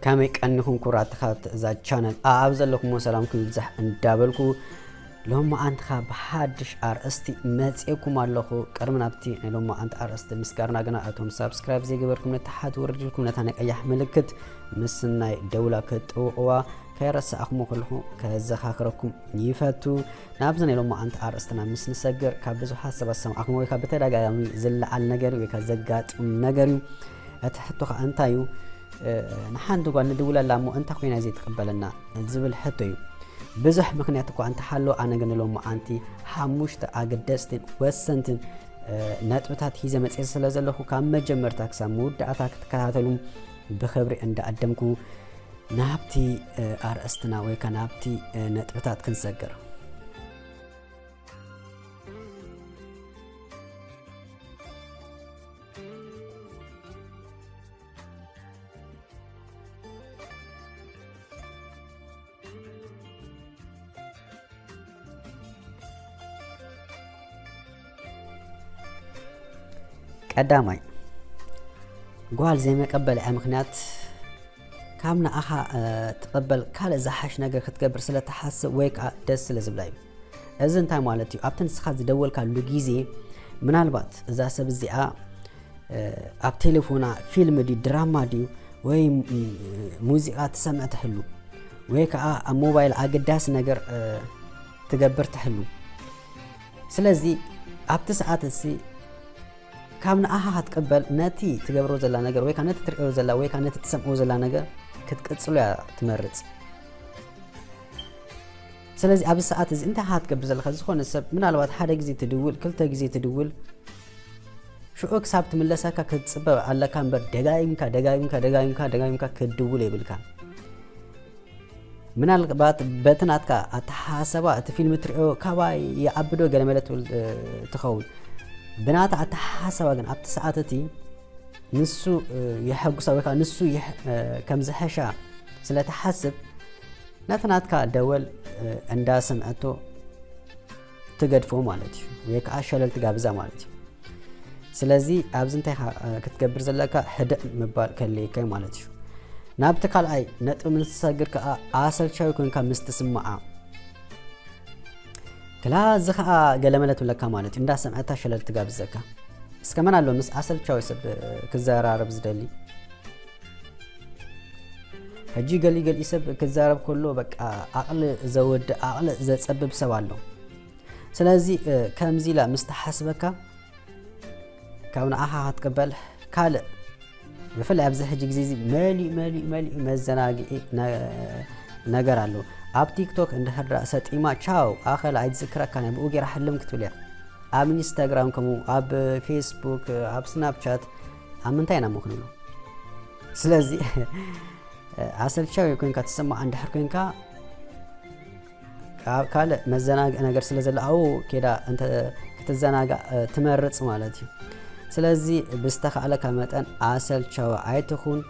كامي كأنكم كرات خات ذا channel أعوذ لكم وسلامكم يزح اندابلكو لهم أنت خاب حدش أرستي ماتيكم الله كرمنا بتي لهم أنت أرست مسكرنا جنا أتهم سبسكرايب زي جبركم نتحد ورجلكم نتانك أي ملكت مسنا دولة كتوقوا كيرس أخمو كلهم كزخاخركم يفتو نابزن لهم أنت أرستنا مسن سجر كابزو حسب السمع أخمو يكابتة رجعامي زل على النجار ويكزجات النجاري أتحطوا أنتايو نحن دوغا ندولا لامو أنت خوينا زي تقبلنا زبل حتوي بزح مكنياتكو أنت حلو أنا قلنا لهم أنتي حموشت أقدستين وسنتين نتبتات هي زمت إسلازلخو كام مجمرتك سامود أتاك تكاتلهم بخبري عند أدمكو نابتي أرستنا ويكا نابتي نتبتات كنسجر قدامي قال زي ما قبل مخنات كامنا أخا تقبل كال زحش نجر كتقبر سلا تحس ويك دس لزبلاي إذن تاي مالتي أبتن سخاز دول كالو جيزي من البات إذا سب الزئاء أب تليفونا فيلم دي دراما دي وي موسيقى تسمع تحلو ويك موبايل أقداس نجر تقبر تحلو سلازي أبت ساعات السي كامنا أها هتقبل ناتي تقبرو زلا نجر ويكا ناتي ترقو زلا ويكا ناتي تسمعو زلا نجر كتقصلو يا تمرص سلازي أبي ساعات إذا أنت هتقبل زلا خزخون السب من الوقت حدا جزي تدول كلتا جزي تدول شو أكسب تملسك كتصب على كان دقايمك كدول يبلك من الوقت بتناتك أتحاسبا أتفيلم ترقو كواي يعبدو قلملت تخول بنات أتحاسبا جن أبت ساعتي نسو يحق سويك نسو كم زحشة سلا تحسب نتناتك دول انداسم أتو تقد فو مالتي ويك عشلل تقابزا مالتي سلازي أبزنتي كتقبر زلاك هدأ مبال كالليكي مالتي نابتك على أي نتو من الساقر كأسل شاو يكون كمستسمعا كلا زخا قلملت ولا كمالت اندا سمعتها شلل تقابزك اسكمان قالوا مس اصل شو يسب كزارب زدلي هجي قال يسب كزارب كله بقى عقل زود عقل زصبب سوالو سلازي كمزي لا مستحسبك كون اها هتقبل كال بفل ابز هجي غزي مالي مزناقي نغر አለው አብ ቲክቶክ እንደ ህድራ ሰጢማ ቻው አኸል አይድ ዝክራ ካነ በኡጌ ረሐለም ክትብልያ አብ ኢንስታግራም ከሙ አብ ፌስቡክ አብ ስናፕቻት አምንታይና ሞክኑ ነው ስለዚህ አሰልቻው ይኮን ከተሰማ አንድ ህርኩንካ ካለ መዘናግ ነገር ስለዘለ አው ከዳ እንተ ከተዘናጋ ትመርጽ ማለት ነው ስለዚህ በስተኻለ ከመጠን አሰልቻው አይተኹን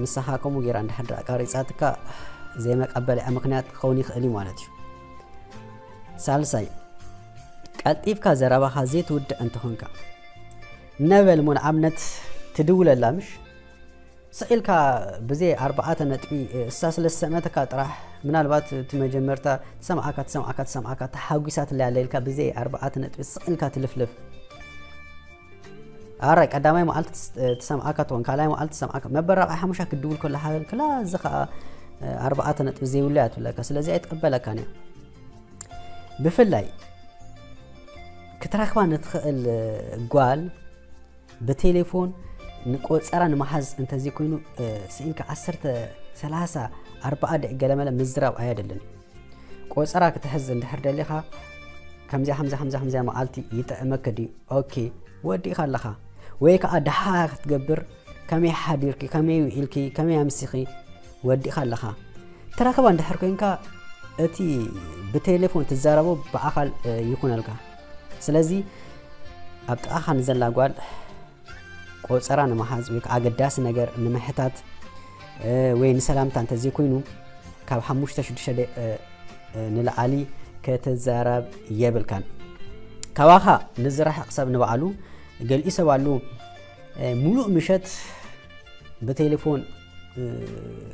ምሳሐከሙ ጌራ እንደ ህድራ ቃሪጻትካ زي ما قبل أمكنات خوني خلي مالتي سالساي قلتيف كزرابا خزيت ود أنت هونكا نبل من عمنت تدول اللامش سئلك بزي 4 نتبي اساس للسماتك طرح من البات تمجمرتا سمعك تحاويسات اللي عليك بزي 4 نتبي سئلك تلفلف أراك قدامي ما قلت تسمعك تون كلاي ما قلت تسمعك ما برا حمشك تدول كل حاجه كلا زخا 4 نتب زي ولات ولا كسلازي يتقبلك انا بفلاي كترخوا نتخل قال بتليفون نقصرا نمحز انت زي كوينو سئلك 10 30 4 دقيقه لما مزراو ايدلن قصرا كتحز اندحر دليخا كمزي حمزه مالتي يتأمك دي اوكي ودي خلخا ويك ادحا تقبر كمي حديركي كمي ويلكي كمي امسخي ودي خلخا تراكب عند حركينكا اتي بتليفون تزاربو باخال يكون لك سلازي ابطاخا نزلا قال قصرا نمحاز ويك اقداس ነገር نمحتات وين سلامتا انت زي كوينو كاب حموشتا شدشد نلعالي كتزارب يبلكان كواخا نزرح حساب نبعلو قال يسوالو ملو مشت بتليفون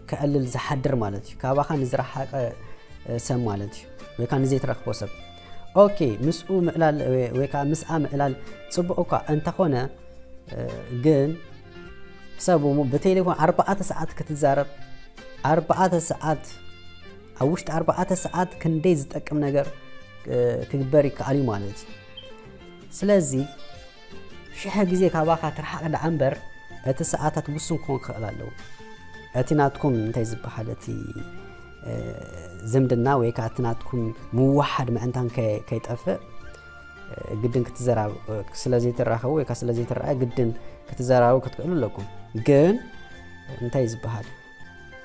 كقلل زحدر مالتي كاباخا نزرحق سم مالتي ويكا نزيترخبو سب اوكي مسؤ مقلال ويكا مسأ مقلال صبقوكا انت خونا ግን حسابو بتليفون 4 ساعات كتزارب 4 ساعات اوشت 4 ساعات كندي زጠቅም ነገር كግበር ይካአል ማለት ስለዚህ ሸህ ጊዜ ካባካ ተርሐቀ ዳንበር እቲ ሰዓታት ውስን ኮን ከላለው እቲናትኩም እንታይ ዝባሃለቲ ዝምድና ወይ ካትናትኩም ሙዋሐድ ማንታን ከይጠፍእ ግድን ክትዘራው ስለዚህ ተራኸው ወይ ስለዚህ ተራአ ግድን ክትዘራው ክትቀሉ ለኩም ግን እንታይ ዝባሃል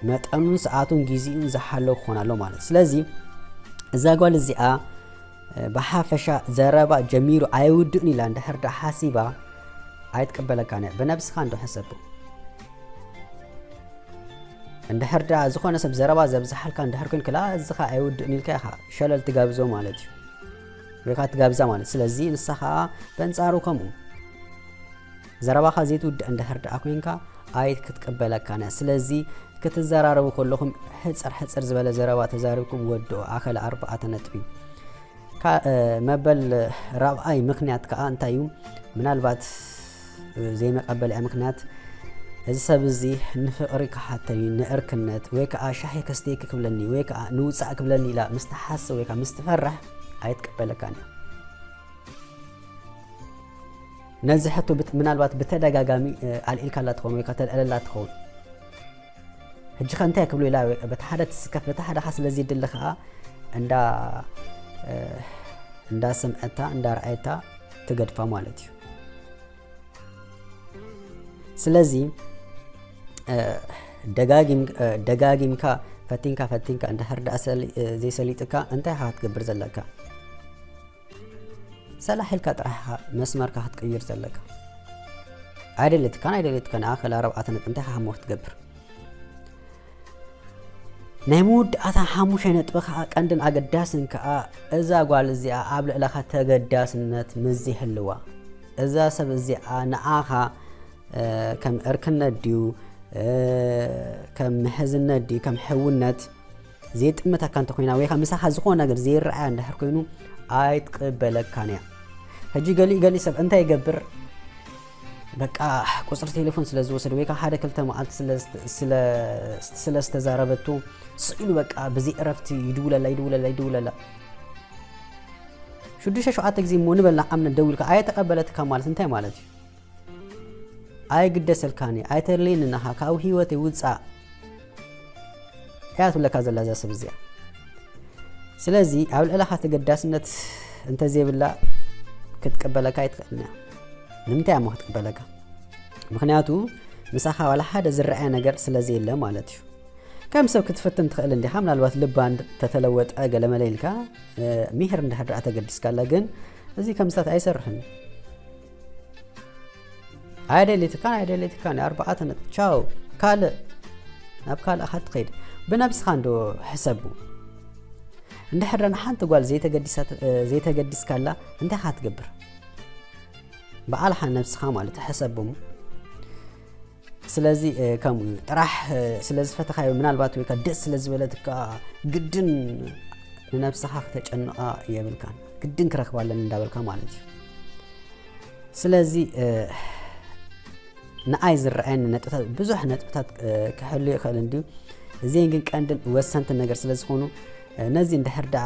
መጠኑን ሰዓቱን ጊዜውን ዘሐለው ሆናለው ማለት ስለዚህ እዛ ጓል እዚኣ በሐፈሻ ዘረባ ጀሚሩ አይውድን ኢላ እንደ ህርዳ ሐሲባ አይትቀበለካነ በነፍስኻ እንደው ሐሰብ እንደ ህርዳ ዝኾነ ሰብ ዘረባ ዘብዛሐልካ እንደ ህርኩን ክላ እዝኻ አይውድን ኢልካ ሸለል ትጋብዞ ማለት ወይካት ጋብዛ ማለት ስለዚህ ንስኻ በንጻሩ ከሙ ዘረባኻ ዘይትውድ እንደ ህርዳ አኩንካ አይት ክትቀበለካነ ስለዚህ ክትዘራረቡ ኩልኩም ሕጽር ዝበለ ዘረባ ተዛሪብኩም ወዶ አከለ 4 ነጥቢ መበል ራብአይ ምክንያት ከአንታዩ ምናልባት ዘይ መቀበል ምክንያት እዚ ሰብ እዚ ንፍቅሪ ከሓተኒ ንእርክነት ወይ ከአ ሻሂ ከስተይክ ክብለኒ ወይ ከአ ንውፃእ ክብለኒ ኢላ ምስተሓስ ወይ ከአ ምስተፈርሕ አይትቀበለካኒ ነዝሕቱ ምናልባት በተደጋጋሚ አልኢልካላ ትኾን ወይ ከተለላ ትኾን ሕጂ ከንታይ ክብሉ ኢላ በተሓደት ስከፍ በተሓደ ስለዚ ድልኻ እንዳ ሰምዕታ እንዳ ረአይታ ትገድፋ ማለት እዩ ስለዚህ ደጋጊምካ ፈቲንካ እንደ ህርዳ ዘይ ሰሊጥካ እንታይ ክትገብር ዘለካ ሰላሕልካ ጥራሕኻ መስመርካ ክትቀይር ዘለካ አይደለትካ አኸል 4 ነጥብ እንታይ ሓሞ ክትገብር ናይ ሙድኣታ ሓሙሽ ነጥብኻ ቀንድን ኣገዳስን ከኣ እዛ ጓል እዚኣ ኣብ ልዕለኻ ተገዳስነት ምዝይህልዋ እዛ ሰብ እዚኣ ንኣኻ ከም እርክነት ድዩ ከም ምሕዝነት ድዩ ከም ሕውነት ዘይጥምተካ እንተ ኮይና ወይ ከዓ ምሳኻ ዝኾነ ነገር ዘይረኣያ እንድሕር ኮይኑ ኣይትቅበለካን እያ ሕጂ ገሊ ሰብ እንታይ ይገብር በቃ ቁፅሪ ቴሌፎን ስለዝወሰደ ወይ ከዓ ሓደ ክልተ መዓልቲ ስለስተዛረበቱ ስኢሉ በቃ በዚ ዕረፍቲ ይድውለላ ሽዱሽተ ሸውዓተ ጊዜ ሞ ንበልና ኣምነ ደውልካ ኣይተቀበለትካ ማለት እንታይ ማለት እዩ ኣይግደሰልካኒ ኣይተርሌንናኻ ካብ ህይወተይ ውፃእ እያ ትብለካ ዘላ እዛ ሰብ እዚኣ ስለዚ ኣብ ልዕለኻ ተገዳስነት እንተዘይብላ ክትቀበለካ ኣይትኽእልና ንምንታይ እሞ ክትቀበለካ ምክንያቱ ምሳኻ ዋላ ሓደ ዝረአየ ነገር ስለዘየለ ማለት እዩ ከም ሰብ ክትፈትን ትኽእል እንዲኻ ምናልባት ልባ ተተለወጠ ገለመለ ኢልካ ሚሕር እንድሕር ተገዲስካላ ግን እዚ ከምስታት ኣይሰርሕን አይደለትካን 4 ነጥብ ቻው ናብ ካልእ ኣኻ ትኸይድ ብነብስኻ እንዶ ሕሰቡ እንድሕር ሓንቲ ጓል ዘይተገዲስካላ እንታይ ኻ ትገብር በዓልኻ ነብስኻ ማለት ሕሰቡ ስለዚ ከም ጥራሕ ስለዝፈተኻዮ ምናልባት ወይ ደስ ስለዝበለትካ ግድን ንነብስኻ ከተጨንቃ የብልካን ግድን ክረክባለን እንዳበልካ ማለት እዩ ስለዚ ንኣይ ዝረአየን ነጥብታት ብዙሕ ነጥብታት ክሕሉ ይኽእል እንድዩ እዚአን ግን ቀንድን ወሰንቲ ነገር ስለዝኾኑ ነዚ እንድሕርዳ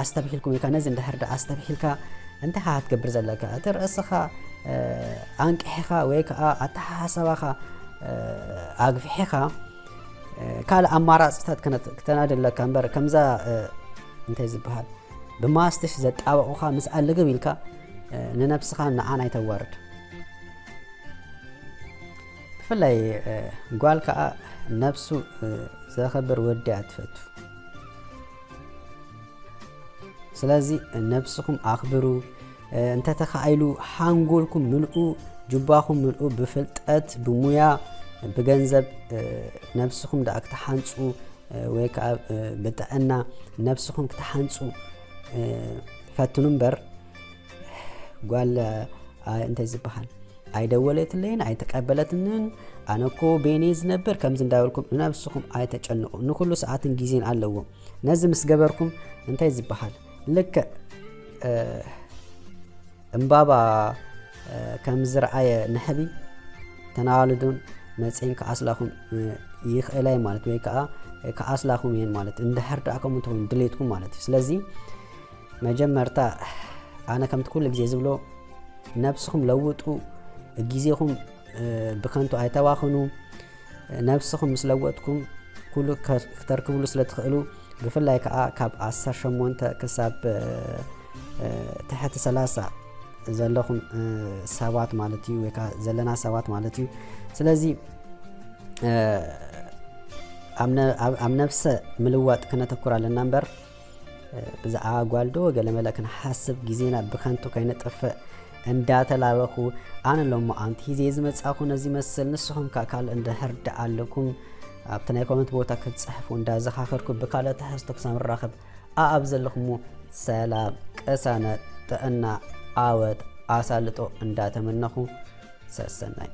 ኣስተብሂልኩም ወይ ነዚ እንድሕርዳ ኣስተብሂልካ እንታይ ኻ ትገብር ዘለካ እቲ ርእስኻ ኣንቂሕኻ ወይ ከዓ ኣተሓሳባኻ ኣግፊሕኻ ካልእ ኣማራፅታት ክተናድለካ እምበር ከምዛ እንታይ ዝበሃል ብማስትሽ ዘጣበቑኻ ምስ ኣልግብ ኢልካ ንነብስኻ ንዓና ኣይተዋርድ ብፍላይ ጓል ከዓ ነብሱ ዘኸብር ወዲ ኣትፈቱ ስለዚ ነብስኩም ኣኽብሩ እንተተኻኢሉ ሓንጎልኩም ምልኡ ጅባኹም ምልኡ ብፍልጠት ብሙያ ብገንዘብ ነብስኩም ዳኣ ክትሓንፁ ወይ ከዓ ብጥዕና ነብስኩም ክትሓንፁ ፈትኑ እምበር ጓል እንታይ ዝበሃል ኣይደወለትለይን ኣይተቀበለትንን ኣነኮ ቤኔዝ ነበር ከምዝ እንዳበልኩም ነብስኩም ኣይተጨንቁ ንኩሉ ሰዓትን ጊዜን ኣለዎ ነዚ ምስ ገበርኩም እንታይ ዝባሃል ልክ እምባባ ከምዝረአየ ንሕቢ ተናዋልዱን መጽን ከአስላኩም ይኽእላይ ማለት ወይ ከአስላኩም ይን ማለት እንደህርዳኩም እንተውን ድሌትኩም ማለት ስለዚ መጀመርታ ኣነ ከምት ኩሉ ግዜ ዝብሎ ነብስኩም ለውጡ ጊዜኩም ብከንቱ ኣይተዋኽኑ ነብስኩም ምስ ለወጥኩም ኩሉ ከተርክብሉ ስለትኽእሉ ብፍላይ ከዓ ካብ 18 ክሳብ ትሕቲ 30 ዘለኹም ሰባት ማለት እዩ ወይ ዘለና ሰባት ማለት እዩ ስለዚ ኣብ ነፍሰ ምልዋጥ ክነተኩር ኣለና እምበር ብዛዕባ ጓልዶ ገለመለ ክንሓስብ ጊዜና ብከንቱ ከይነጥፍእ እንዳተላበኹ ኣነ ሎሞ ኣንቲ ሂዜ ዝመጻኹ ነዚ መስል ንስኹም ካል እንደህርዳ ኣለኩም ኣብቲ ናይ ኮመንት ቦታ ክትጽሕፉ እንዳዘኻኽርኩ ብካልኦት ትሕዝቶ ክሳብ ኣብ ዘለኹም ሰላም ቅሳነ ጥዕና ዓወት ኣሳልጦ እንዳተመነኹ ሰሰናይ